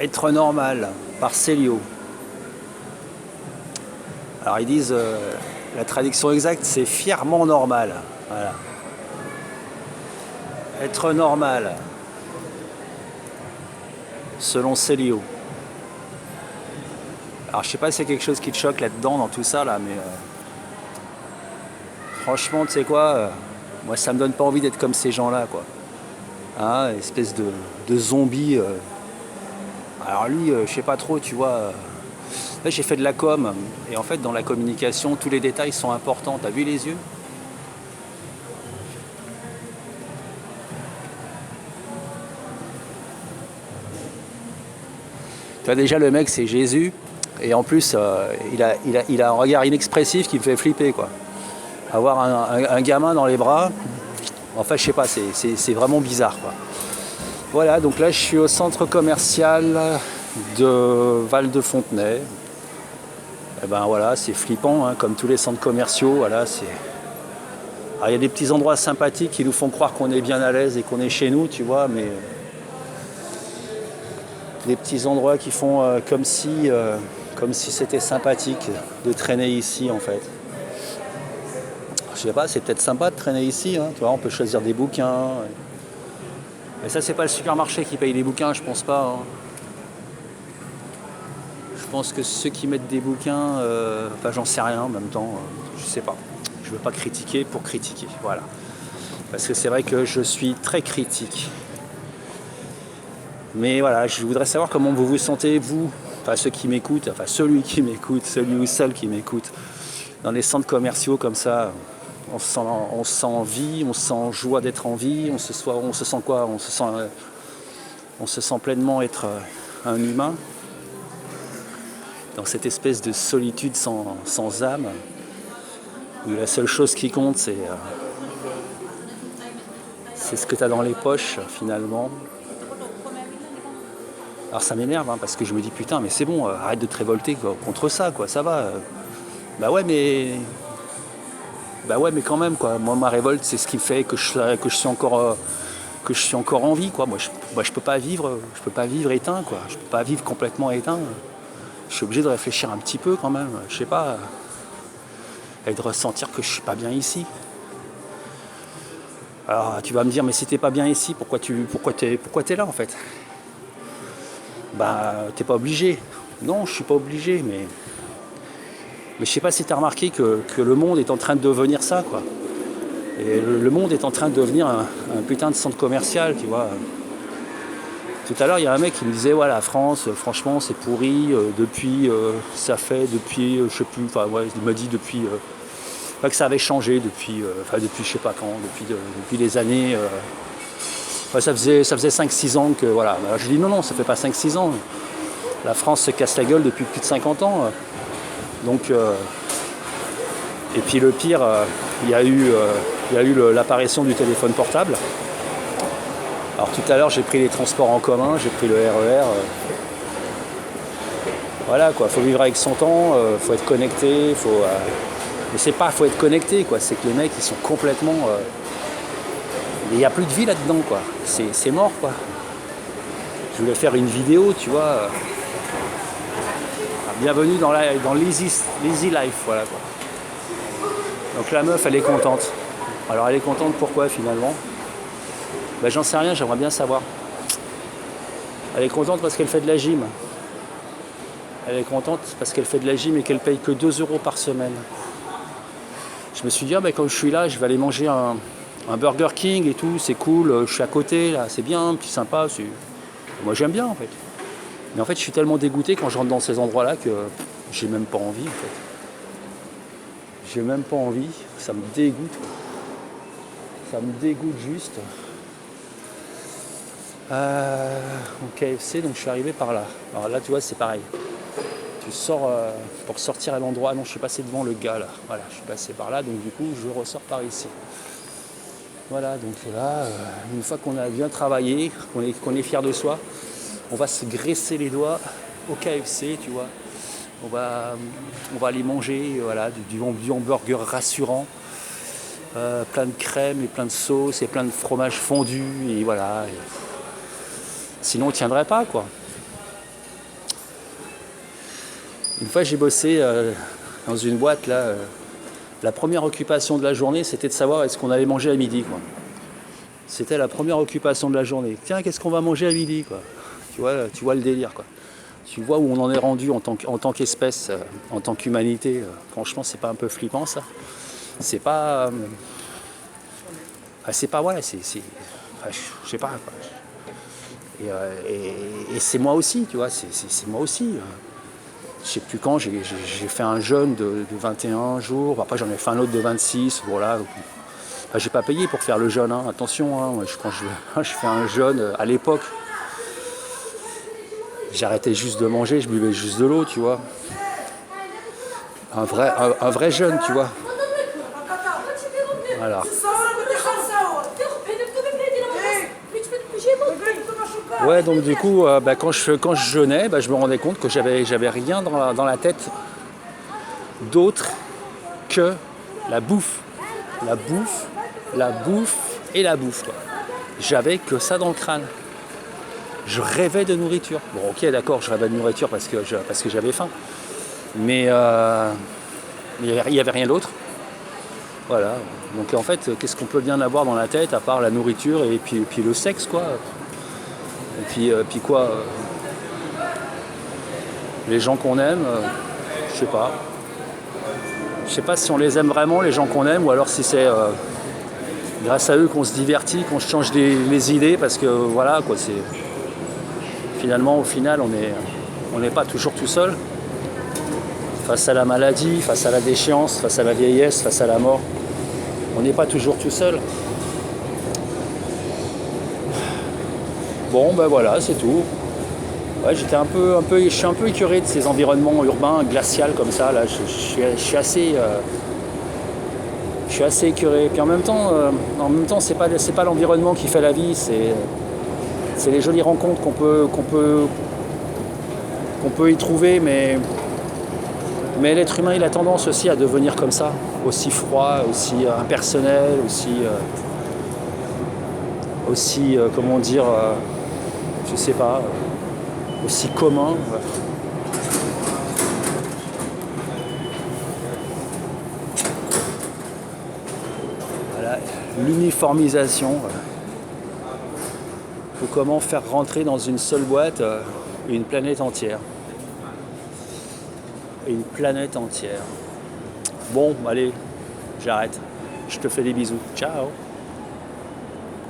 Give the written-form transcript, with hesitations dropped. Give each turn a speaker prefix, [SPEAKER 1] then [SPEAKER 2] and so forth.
[SPEAKER 1] Être normal, par Célio. Alors ils disent, la traduction exacte, c'est fièrement normal. Voilà. Être normal, selon Célio. Alors je sais pas si c'est quelque chose qui te choque là-dedans, dans tout ça, là, mais franchement, tu sais quoi, moi ça me donne pas envie d'être comme ces gens-là, quoi. Hein, espèce de zombie. Alors lui, je sais pas trop, tu vois. Là, j'ai fait de la com, et en fait, dans la communication, tous les détails sont importants. T'as vu les yeux? Tu vois, déjà, le mec, c'est Jésus, et en plus, il a un regard inexpressif qui me fait flipper, quoi. Avoir un gamin dans les bras, enfin, je sais pas, c'est vraiment bizarre, quoi. Voilà, donc là, je suis au centre commercial de Val-de-Fontenay. Et ben voilà, c'est flippant, hein, comme tous les centres commerciaux. Voilà, c'est. Alors, il y a des petits endroits sympathiques qui nous font croire qu'on est bien à l'aise et qu'on est chez nous, tu vois, mais des petits endroits qui font comme si c'était sympathique de traîner ici, en fait. Je sais pas, c'est peut-être sympa de traîner ici, hein, tu vois, on peut choisir des bouquins. Mais ça, c'est pas le supermarché qui paye les bouquins, je pense pas, hein. Je pense que ceux qui mettent des bouquins, enfin j'en sais rien en même temps, je sais pas. Je veux pas critiquer pour critiquer, voilà. Parce que c'est vrai que je suis très critique. Mais voilà, je voudrais savoir comment vous vous sentez, vous, enfin ceux qui m'écoutent, enfin celui qui m'écoute, celui ou celle qui m'écoute, dans les centres commerciaux comme ça, on se sent vie, on se sent joie d'être en vie, on se sent quoi? On se sent pleinement être un humain, dans cette espèce de solitude sans âme, où la seule chose qui compte, c'est ce que tu as dans les poches, finalement. Alors ça m'énerve, hein, parce que je me dis, putain, mais c'est bon, arrête de te révolter, quoi, contre ça, quoi, ça va. Bah ouais, mais... Bah ouais, mais quand même, quoi. Moi, ma révolte, c'est ce qui fait que je suis encore en vie, quoi. Moi, je peux pas vivre éteint, quoi. Je peux pas vivre complètement éteint. Je suis obligé de réfléchir un petit peu, quand même. Je sais pas... et de ressentir que je suis pas bien ici. Alors tu vas me dire, mais si t'es pas bien ici, pourquoi t'es là, en fait? Bah t'es pas obligé. Non, je suis pas obligé, mais je sais pas si t'as remarqué que le monde est en train de devenir ça, quoi. Et le monde est en train de devenir un putain de centre commercial, tu vois. Tout à l'heure, il y a un mec qui me disait, ouais, la France, franchement, c'est pourri, ça fait depuis, je sais plus, enfin, ouais, il m'a dit depuis, que ça avait changé depuis je sais pas quand, depuis les années, ça faisait 5-6 ans que, voilà. Alors, je dis, non, ça fait pas 5-6 ans. La France se casse la gueule depuis plus de 50 ans. Donc, et puis le pire, il y a eu l'apparition du téléphone portable. Alors tout à l'heure, j'ai pris les transports en commun, j'ai pris le RER. Voilà, quoi, faut vivre avec son temps, faut être connecté, mais c'est pas faut être connecté, quoi, c'est que les mecs, ils sont complètement... il n'y a plus de vie là-dedans, quoi. C'est mort, quoi. Je voulais faire une vidéo, tu vois. Bienvenue dans l'easy life, voilà, quoi. Donc la meuf, elle est contente. Alors elle est contente pourquoi, finalement? Ben, j'en sais rien, j'aimerais bien savoir. Elle est contente parce qu'elle fait de la gym. Elle est contente parce qu'elle fait de la gym et qu'elle paye que 2 euros par semaine. Je me suis dit, comme je suis là, je vais aller manger un Burger King et tout, c'est cool, je suis à côté, là, c'est bien, c'est sympa. Moi j'aime bien, en fait. Mais en fait, je suis tellement dégoûté quand je rentre dans ces endroits-là que j'ai même pas envie, en fait. J'ai même pas envie, ça me dégoûte. Ça me dégoûte juste. Au KFC, donc je suis arrivé par là. Alors là, tu vois, c'est pareil. Tu sors pour sortir à l'endroit. Non, je suis passé devant le gars là. Voilà, je suis passé par là, donc du coup, je ressors par ici. Voilà, donc là, une fois qu'on a bien travaillé, qu'on est fier de soi, on va se graisser les doigts au KFC, tu vois. On va aller manger, voilà, du hamburger rassurant. Plein de crème et plein de sauce et plein de fromage fondu et voilà. Sinon on tiendrait pas, quoi. Une fois, j'ai bossé dans une boîte, là. La première occupation de la journée, c'était de savoir est-ce qu'on allait manger à midi, quoi. C'était la première occupation de la journée. Tiens, qu'est-ce qu'on va manger à midi, quoi. Tu vois le délire, quoi. Tu vois où on en est rendu en tant qu'espèce, en tant qu'humanité. Franchement, c'est pas un peu flippant, ça? C'est pas... c'est pas... Ouais, je sais pas, quoi. Et c'est moi aussi, tu vois, c'est moi aussi. Je sais plus quand, j'ai fait un jeûne de 21 jours, après j'en ai fait un autre de 26, voilà. Enfin, j'ai pas payé pour faire le jeûne, hein. Attention, hein. Quand je fais un jeûne, à l'époque, j'arrêtais juste de manger, je buvais juste de l'eau, tu vois. Un vrai jeûne, tu vois. Voilà. Ouais, donc du coup, quand je jeûnais, je me rendais compte que j'avais rien dans la tête d'autre que la bouffe. La bouffe, la bouffe et la bouffe, quoi. J'avais que ça dans le crâne. Je rêvais de nourriture. Bon, ok, d'accord, je rêvais de nourriture parce que j'avais faim. Mais il n'y avait rien d'autre. Voilà. Donc en fait, qu'est-ce qu'on peut bien avoir dans la tête à part la nourriture et puis le sexe, quoi. Et puis quoi, les gens qu'on aime, je sais pas. Je sais pas si on les aime vraiment, les gens qu'on aime, ou alors si c'est grâce à eux qu'on se divertit, qu'on se change les idées, parce que voilà, quoi, c'est... Finalement, au final, on n'est pas toujours tout seul. Face à la maladie, face à la déchéance, face à la vieillesse, face à la mort, on n'est pas toujours tout seul. Bon, ben voilà, c'est tout. Ouais, je suis un peu écœuré de ces environnements urbains glaciaux comme ça. Là, je suis assez écœuré. Puis en même temps, c'est pas l'environnement qui fait la vie, c'est les jolies rencontres qu'on peut y trouver, mais l'être humain, il a tendance aussi à devenir comme ça, aussi froid, aussi impersonnel, aussi comment dire, je sais pas, aussi commun. Voilà, l'uniformisation. Comment faire rentrer dans une seule boîte une planète entière. Une planète entière. Bon, allez, j'arrête. Je te fais des bisous. Ciao.